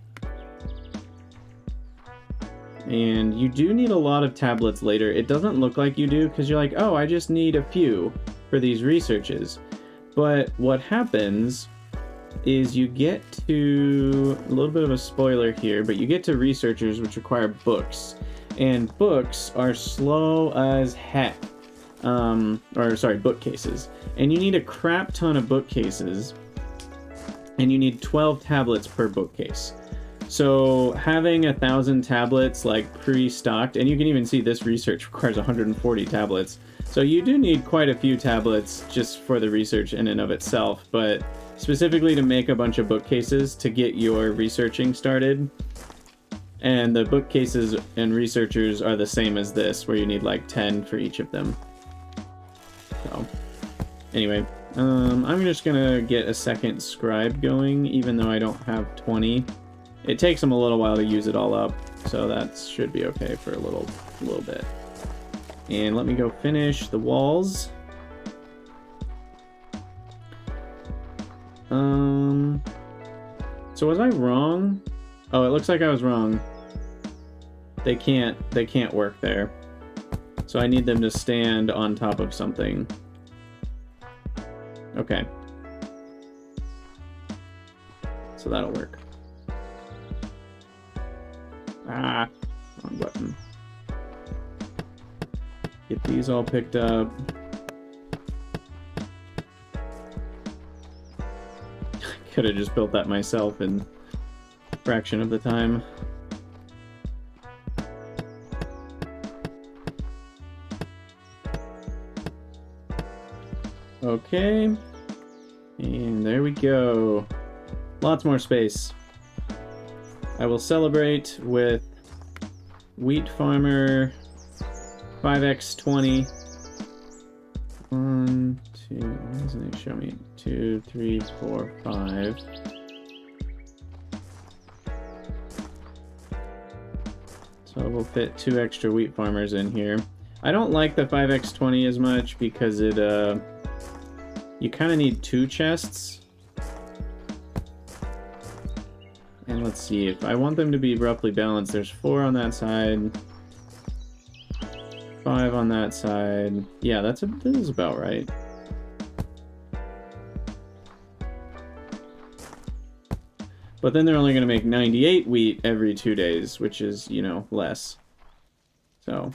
And you do need a lot of tablets later. It doesn't look like you do, because you're like, oh, I just need a few for these researches. But what happens is you get to, a little bit of a spoiler here, but you get to researchers which require books. And books are slow as heck. Bookcases. And you need a crap ton of bookcases. And you need 12 tablets per bookcase. So having 1,000 tablets like pre-stocked, and you can even see this research requires 140 tablets. So you do need quite a few tablets just for the research in and of itself, but specifically to make a bunch of bookcases to get your researching started. And the bookcases and researchers are the same as this, where you need like 10 for each of them. So anyway, I'm just gonna get a second scribe going, even though I don't have 20. It takes them a little while to use it all up, so that should be okay for a little bit. And let me go finish the walls. So was I wrong? Oh, it looks like I was wrong. They can't work there. So I need them to stand on top of something. Okay. So that'll work. Ah, wrong button. Get these all picked up. Could have just built that myself in a fraction of the time. Okay. And there we go. Lots more space. I will celebrate with Wheat Farmer 5x20. 1, 2, why doesn't it show me? 2, 3, 4, 5. So we'll fit 2 extra Wheat Farmers in here. I don't like the 5x20 as much because it, you kind of need 2 chests. And let's see, if I want them to be roughly balanced, there's 4 on that side, 5 on that side. Yeah, this is about right. But then they're only going to make 98 wheat every 2 days, which is, you know, less. So.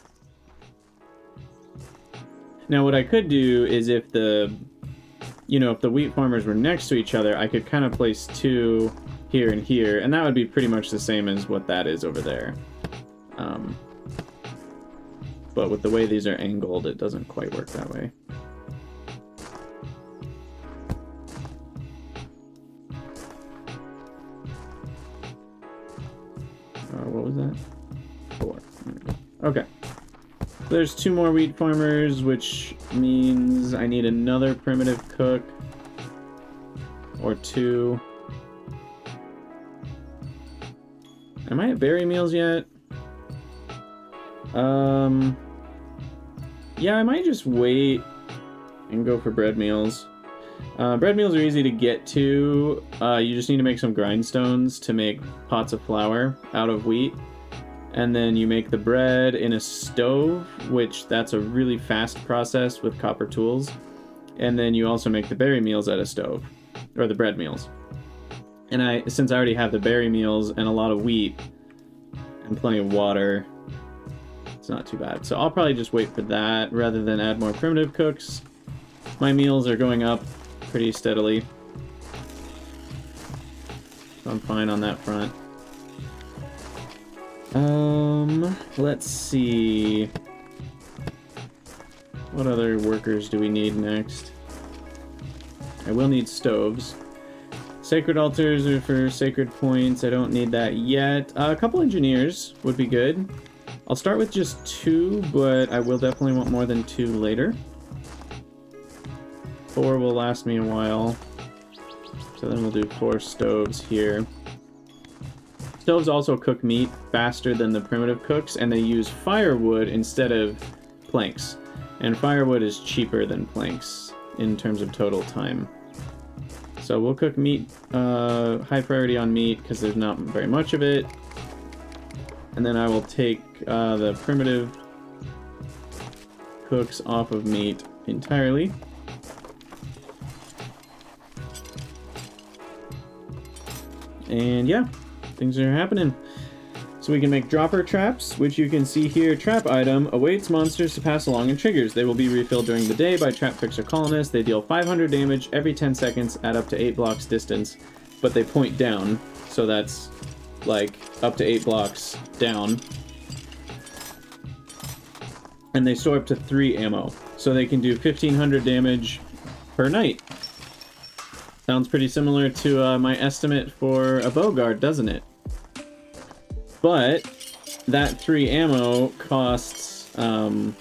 Now what I could do is if the wheat farmers were next to each other, I could kind of place 2 here and here, and that would be pretty much the same as what that is over there. But with the way these are angled, it doesn't quite work that way. What was that? 4. Okay. There's 2 more wheat farmers, which means I need another primitive cook. Or 2. Am I at berry meals yet? Yeah, I might just wait and go for bread meals. Bread meals are easy to get to. You just need to make some grindstones to make pots of flour out of wheat. And then you make the bread in a stove, which that's a really fast process with copper tools. And then you also make the berry meals at a stove, or the bread meals. And since I already have the berry meals and a lot of wheat and plenty of water, it's not too bad. So I'll probably just wait for that rather than add more primitive cooks. My meals are going up pretty steadily, so I'm fine on that front. Let's see. What other workers do we need next? I will need stoves. Sacred altars are for sacred points. I don't need that yet. A couple engineers would be good. I'll start with just 2, but I will definitely want more than 2 later. 4 will last me a while. So then we'll do 4 stoves here. Stoves also cook meat faster than the primitive cooks, and they use firewood instead of planks. And firewood is cheaper than planks in terms of total time. So we'll cook meat, high priority on meat, because there's not very much of it. And then I will take the primitive cooks off of meat entirely. And yeah, things are happening. So we can make dropper traps, which you can see here. Trap item awaits monsters to pass along and triggers. They will be refilled during the day by trap fixer colonists. They deal 500 damage every 10 seconds at up to 8 blocks distance, but they point down, so that's like up to 8 blocks down. And they store up to 3 ammo, so they can do 1500 damage per night. Sounds pretty similar to my estimate for a Bowguard, doesn't it? But that 3 ammo costs... Actually,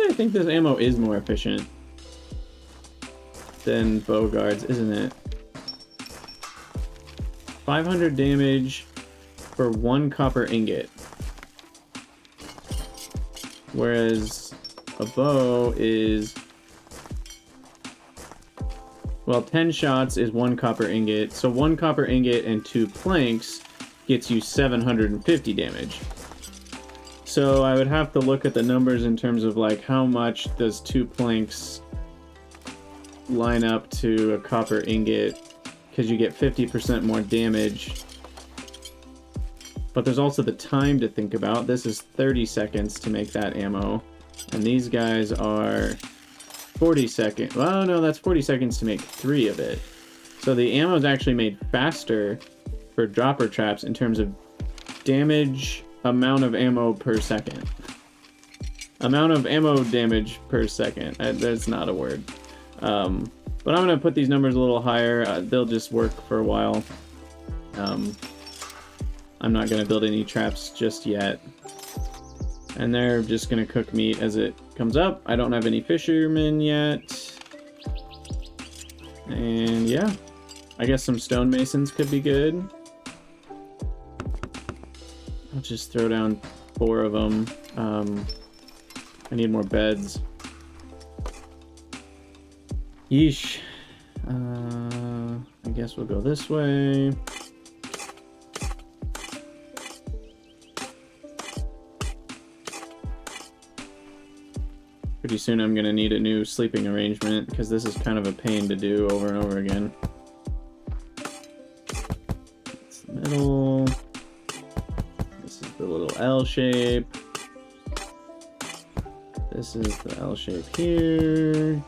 I think this ammo is more efficient than Bowguards, isn't it? 500 damage for 1 copper ingot. Whereas a bow is... Well, 10 shots is 1 copper ingot, so 1 copper ingot and 2 planks gets you 750 damage. So I would have to look at the numbers in terms of like how much does 2 planks line up to a copper ingot, because you get 50% more damage. But there's also the time to think about. This is 30 seconds to make that ammo, and these guys are 40 seconds. Well, no, that's 40 seconds to make 3 of it. So the ammo is actually made faster for dropper traps in terms of damage, amount of ammo per second. Amount of ammo damage per second. That's not a word. But I'm going to put these numbers a little higher. They'll just work for a while. I'm not going to build any traps just yet. And they're just going to cook meat as it comes up. I don't have any fishermen yet. And yeah, I guess some stonemasons could be good. I'll just throw down 4 of them. I need more beds. Yeesh. I guess we'll go this way. Pretty soon I'm going to need a new sleeping arrangement, because this is kind of a pain to do over and over again. It's the middle. This is the little L shape. This is the L shape here.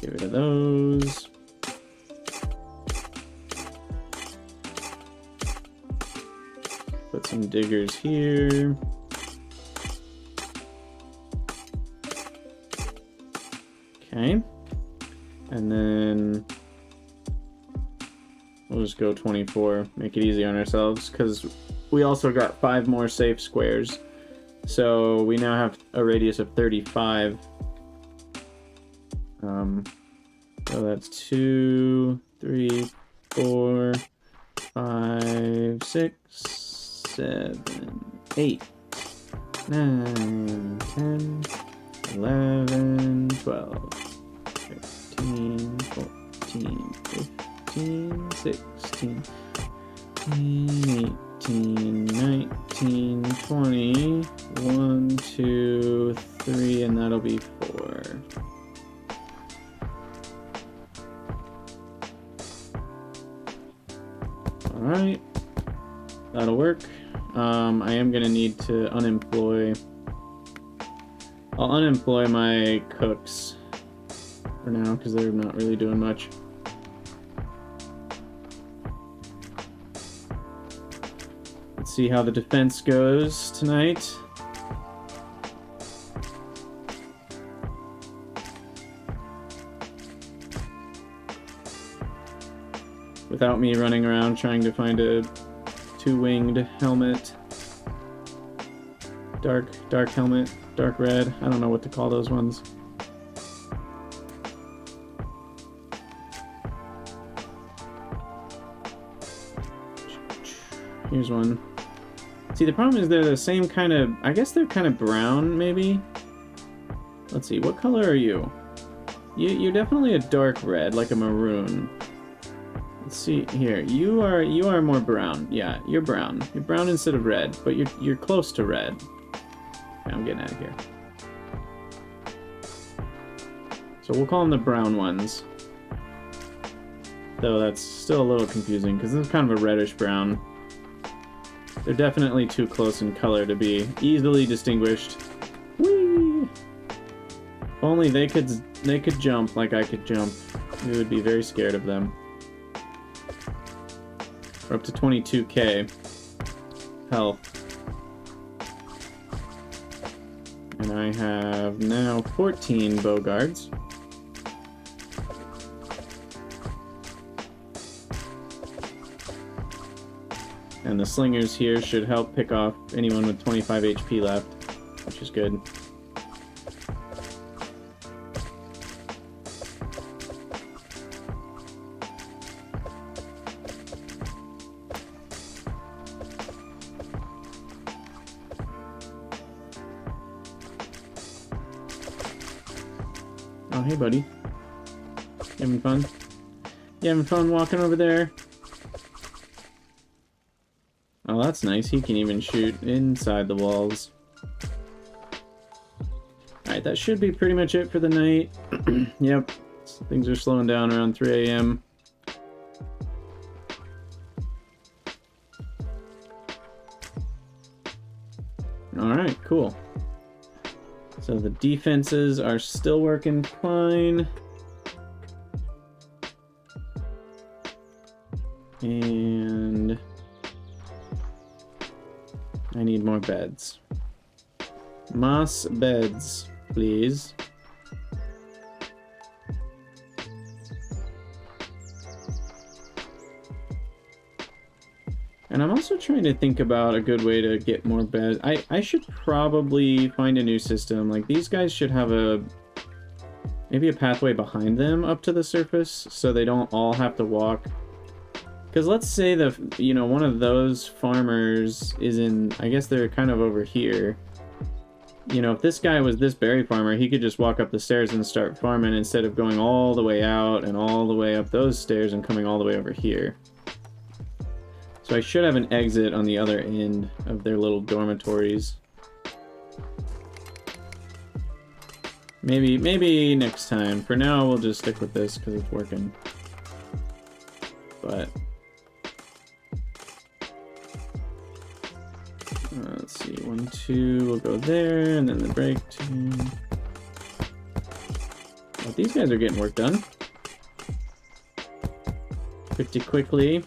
Get rid of those. Put some diggers here. Okay, and then we'll just go 24, make it easy on ourselves, because we also got 5 more safe squares, so we now have a radius of 35. So that's 2, 3, 4, 5, 6, 7, 8, 9, 10, 11, 12, 13, 14, 15, 16, 18, 19, 20, 1, 2, 3, and that'll be 4. Alright, that'll work. I am going to need to unemploy... I'll unemploy my cooks for now, because they're not really doing much. Let's see how the defense goes tonight. without me running around trying to find a two-winged helmet. Dark helmet, dark red. I don't know what to call those ones. Here's one. See, the problem is they're the same kind of... I guess they're kind of brown, maybe? Let's see, what color are you? You're definitely a dark red, like a maroon. Let's see here. You are more brown. Yeah, you're brown. You're brown instead of red, but you're close to red. Okay, I'm getting out of here. So we'll call them the brown ones. Though that's still a little confusing because this is kind of a reddish brown. They're definitely too close in color to be easily distinguished. Whee! If only they could jump like I could jump. We would be very scared of them. We're up to 22k health. And I have now 14 Bogards. And the slingers here should help pick off anyone with 25 HP left, which is good. Oh, hey, buddy. You having fun? You having fun walking over there? Oh, that's nice. He can even shoot inside the walls. Alright, that should be pretty much it for the night. Yep. Things are slowing down around 3 a.m. Alright, cool. So the defenses are still working fine. And I need more beds. Moss beds, please. And I'm also trying to think about a good way to get more beds. I should probably find a new system. Like, these guys should have maybe a pathway behind them up to the surface so they don't all have to walk. Because let's say one of those farmers is in, I guess they're kind of over here. You know, if this guy was this berry farmer, he could just walk up the stairs and start farming instead of going all the way out and all the way up those stairs and coming all the way over here. So I should have an exit on the other end of their little dormitories. Maybe next time. For now, we'll just stick with this because it's working. But let's see, 1, 2, we'll go there, and then the break 2. Well, these guys are getting work done pretty quickly.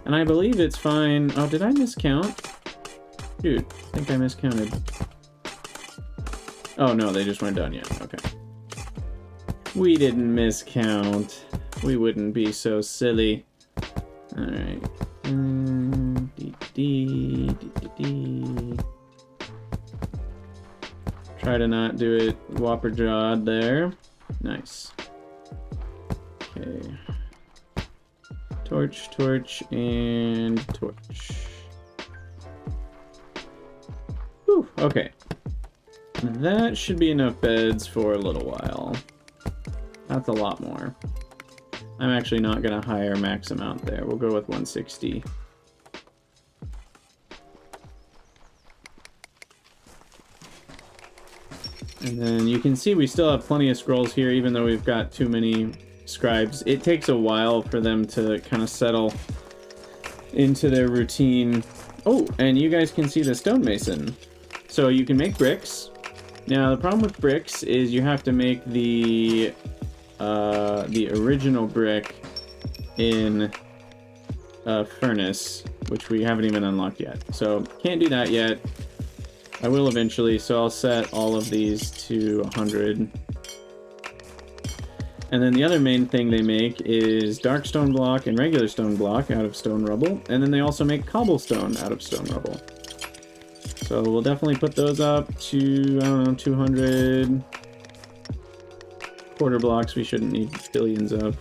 And I believe it's fine. Oh, did I miscount? Dude, I think I miscounted. Oh no, they just weren't done yet. Okay. We didn't miscount. We wouldn't be so silly. Alright. Try to not do it whopper jawed there. Nice. Okay. Torch, and torch. Whew, okay. That should be enough beds for a little while. That's a lot more. I'm actually not going to hire max amount there. We'll go with 160. And then you can see we still have plenty of scrolls here, even though we've got too many scribes. It takes a while for them to kind of settle into their routine. Oh, and you guys can see the stonemason. So you can make bricks. Now the problem with bricks is you have to make the original brick in a furnace, which we haven't even unlocked yet. So can't do that yet. I will eventually, so I'll set all of these to 100. And then the other main thing they make is dark stone block and regular stone block out of stone rubble. And then they also make cobblestone out of stone rubble. So we'll definitely put those up to, I don't know, 200 quarter blocks. We shouldn't need billions of.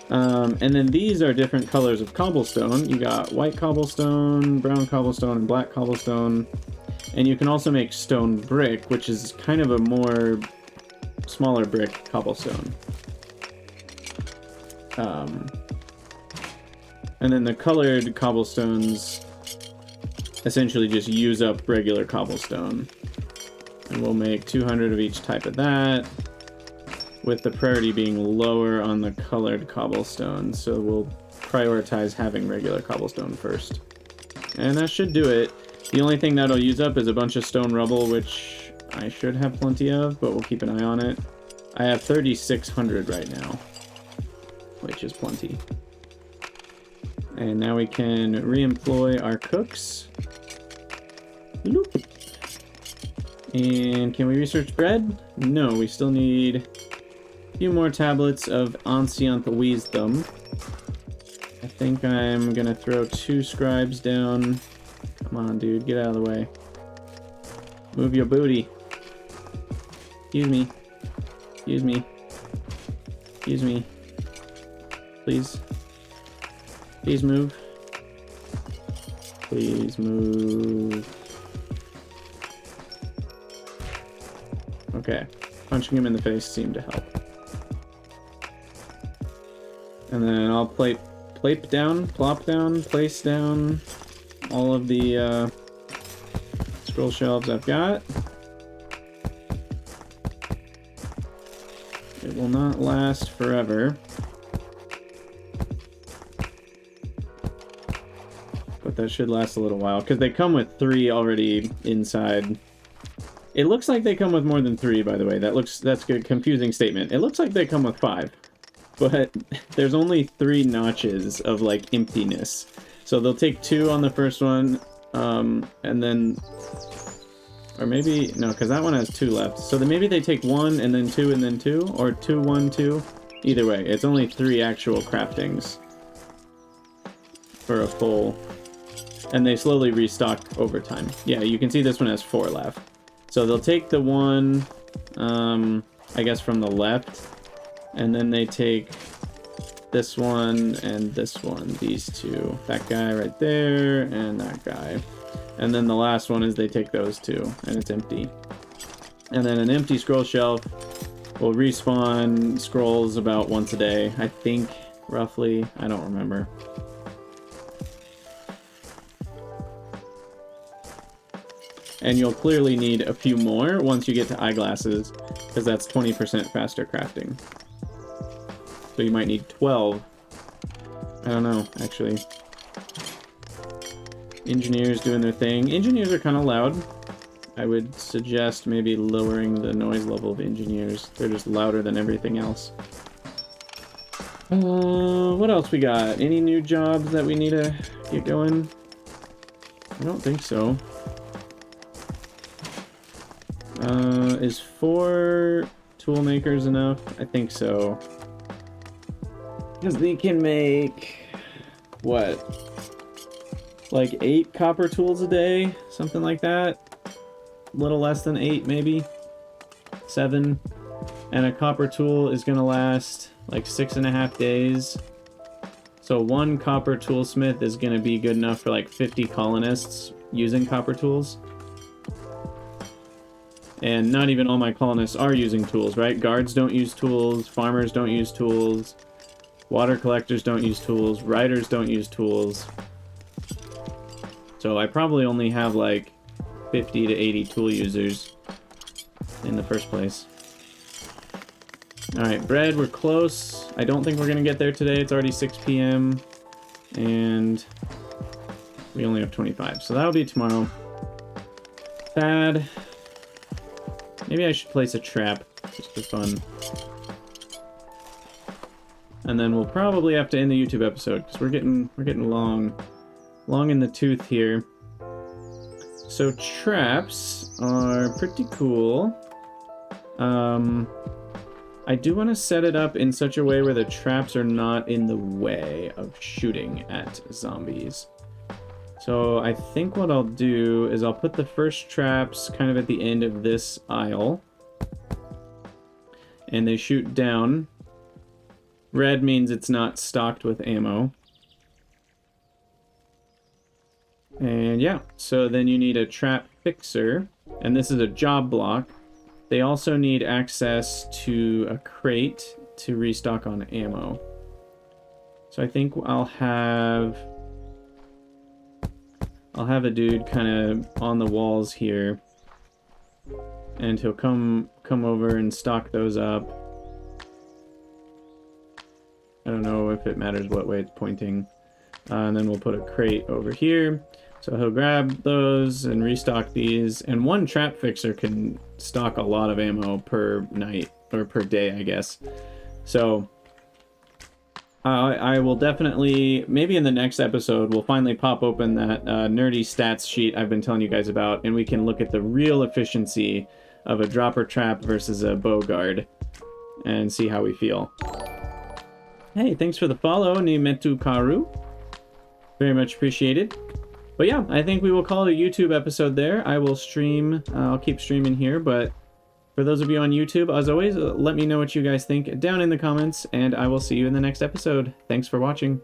And then these are different colors of cobblestone. You got white cobblestone, brown cobblestone, and black cobblestone. And you can also make stone brick, which is kind of a more smaller brick cobblestone. And then the colored cobblestones essentially just use up regular cobblestone. And we'll make 200 of each type of that, with the priority being lower on the colored cobblestone. So we'll prioritize having regular cobblestone first. And that should do it. The only thing that'll use up is a bunch of stone rubble, which I should have plenty of, but we'll keep an eye on it. I have 3,600 right now, which is plenty. And now we can re-employ our cooks. Loop. And can we research bread? No, we still need a few more tablets of Ancient Wisdom. I think I'm gonna throw 2 scribes down. Come on, dude, get out of the way. Move your booty. Excuse me. Excuse me. Excuse me. Please. Please move. Please move. Okay. Punching him in the face seemed to help. And then I'll plop down, place down all of the scroll shelves I've got. It will not last forever. But that should last a little while, because they come with 3 already inside. It looks like they come with more than 3, by the way. That's a confusing statement. It looks like they come with 5. But there's only 3 notches of, like, emptiness. So they'll take 2 on the first one, and then... Or maybe... No, because that one has 2 left. So then maybe they take 1, and then 2, and then 2? Or 2, 1, 2? Either way, it's only 3 actual craftings for a full... And they slowly restock over time. Yeah, you can see this one has 4 left. So they'll take the one, I guess from the left, and then they take this one and this one, these 2. That guy right there, and that guy. And then the last one is they take those 2, and it's empty. And then an empty scroll shelf will respawn scrolls about once a day, I think, roughly. I don't remember. And you'll clearly need a few more once you get to eyeglasses, because that's 20% faster crafting. So you might need 12. I don't know, actually. Engineers doing their thing. Engineers are kind of loud. I would suggest maybe lowering the noise level of engineers. They're just louder than everything else. What else we got? Any new jobs that we need to get going? I don't think so. Is 4 tool makers enough? I think so. Because they can make... what? Like 8 copper tools a day? Something like that? A little less than 8, maybe? 7. And a copper tool is gonna last like 6.5 days. So 1 copper toolsmith is gonna be good enough for like 50 colonists using copper tools. And not even all my colonists are using tools, right? Guards don't use tools, farmers don't use tools, water collectors don't use tools, riders don't use tools. So I probably only have like 50 to 80 tool users in the first place. Alright, bread, we're close. I don't think we're gonna get there today. It's already 6 p.m. and we only have 25, so that'll be tomorrow. Thad. Maybe I should place a trap, just for fun. And then we'll probably have to end the YouTube episode, because we're getting long in the tooth here. So traps are pretty cool. I do want to set it up in such a way where the traps are not in the way of shooting at zombies. So I think what I'll do is I'll put the first traps kind of at the end of this aisle. And they shoot down. Red means it's not stocked with ammo. And yeah, so then you need a trap fixer. And this is a job block. They also need access to a crate to restock on ammo. So I think I'll have a dude kind of on the walls here, and he'll come over and stock those up. I don't know if it matters what way it's pointing. And then we'll put a crate over here. So he'll grab those and restock these. And one trap fixer can stock a lot of ammo per night, or per day, I guess. So I will definitely, maybe in the next episode, we'll finally pop open that nerdy stats sheet I've been telling you guys about, and we can look at the real efficiency of a dropper trap versus a bow guard and see how we feel. Hey, thanks for the follow, Nimetu Karu. Very much appreciated. But yeah, I think we will call it a YouTube episode there. I will stream, I'll keep streaming here, but for those of you on YouTube, as always, let me know what you guys think down in the comments, and I will see you in the next episode. Thanks for watching.